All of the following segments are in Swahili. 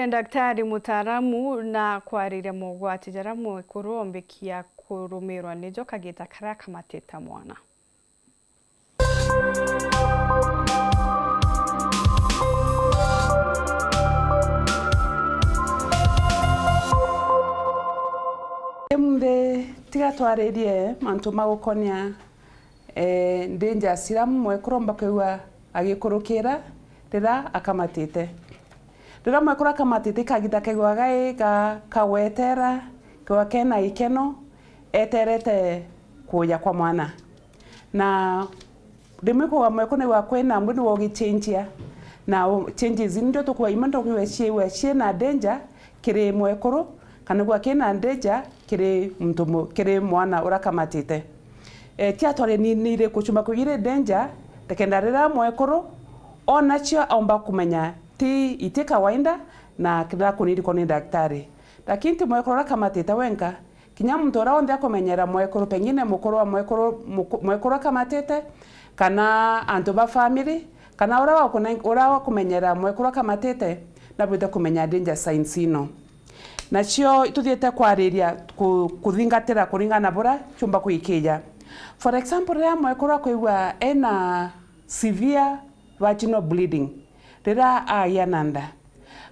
Daktari mutaaramu na kwarĩria mogwati jaria mwekuru ombikia kurumirwa ni njoka gita karia kamatĩte mwana. Mbe tiga twaririe mantu magukonia danger siramu mwekuru mbakwa agikurukira rira akamatĩte. Rira mwekuru akamatĩte kagita kegwa ga kawetera kwa kena ikeno eterete kuya kwa mwana na rimwe kwa mwekuru ni wa kwena mbuni wogichenjia na changes ndio tukwa imando kweshie na danger kiri mwekuru kana kwa kena danger kiri mwana urakamatĩte. Tia tware ni kuchuma kugire danger tekenda rira mwekuru onacho omba kumenya ti ite kawaida na kila kunidi koni daktari. Lakini ti mwekuru urakamatĩte wenka kinya mtu ora onde akumenyera mwekuru pengine mukuru wa mwekuru akamatĩte kana antu ba family kana ora kumenyera mwekuru akamatĩte na bwite kumenya danger signs ino. Nacio tuthiete kwariria kuthingatira kuringana bura chumba kuikija. For example, rira mwekuru akoigwa ena severe vaginal bleeding rira ayananda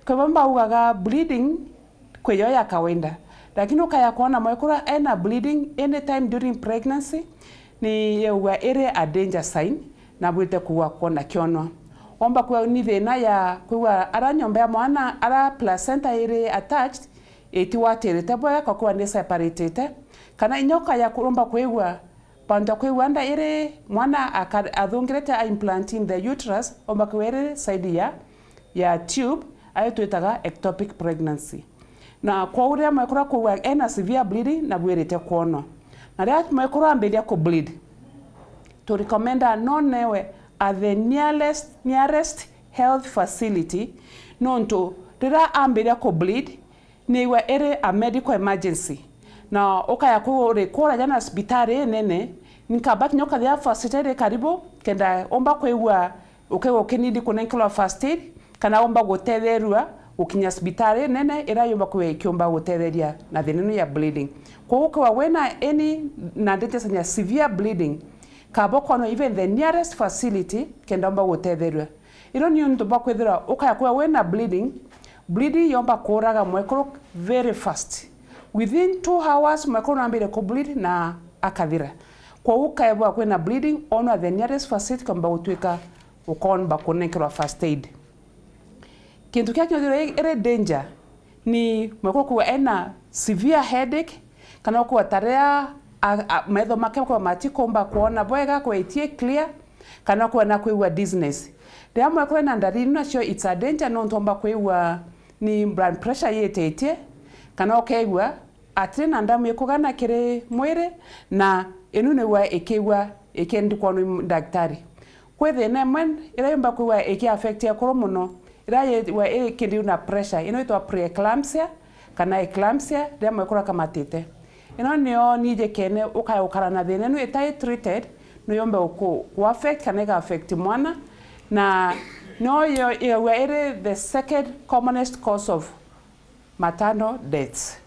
kwa mba ugaga bleeding kweyo ya kawaida, lakini ukaya kuona mwekuru ena bleeding anytime during pregnancy ni yewa ere a danger sign na bwite kuona kionwa omba kwa ni thina ya kwa aranyombe ya mwana ara placenta ere attached etiwaterete boya kwa ni separated kana inyoka ya kuromba kwegwa panda kwegwanda ere mwana athungirete implant in the uterus omba kwere side ya tube ayo twitaga ectopic pregnancy na kwa uria mwekuru kwa ena severe bleeding na bwerete kuono na ria mwekuru ambelia ku bleed to recommend no newe at the nearest health facility nonto rira ambelia ku bleed niwa ere a medical emergency na ukaya kura jana hospitali nene nikabaki nyoka ya first aid karibu kenda omba kwewa ukewo kinidi kunenkelo first aid kana omba guthererua ukinya hospitali nene ira yomba kwe kiomba guthereria na thineno ya bleeding kwa ukwa wena any na danger severe bleeding kaboko no even the nearest facility kenda omba guthererua iro ni ndo bakwethira ukaya kwa wena bleeding yomba kuraga mwekuru very fast within 2 hours mwekuru ambire ku bleed na akathira kwa ukaebwa kwena bleeding on the nearest facility kamba utwika ukonba kunekerwa first aid. Kintu kya ere danger ni mwekuru kwa ena severe headache kana kwa tarea metho make kwa matikomba kuona bwega kwa itie clear kana kwa na kwa dizziness. Ria mwekuru na ndari nacio it's a danger no ntomba kwa ni blood pressure yetete kana okegwa atrena ndamu yekugana kire mwire na enu ne wa ekewa ekendi kwa daktari kwethe na mwen ira yomba kwa eke affect ya muno ira wa ekendi na pressure ino itwa preeclampsia kana eclampsia ria mwekuru akamatĩte ino nio nije kene ukayukara na thina ino itai treated no yomba ku affect kana ga affect mwana na no yo ere the second commonest cause of maternal deaths.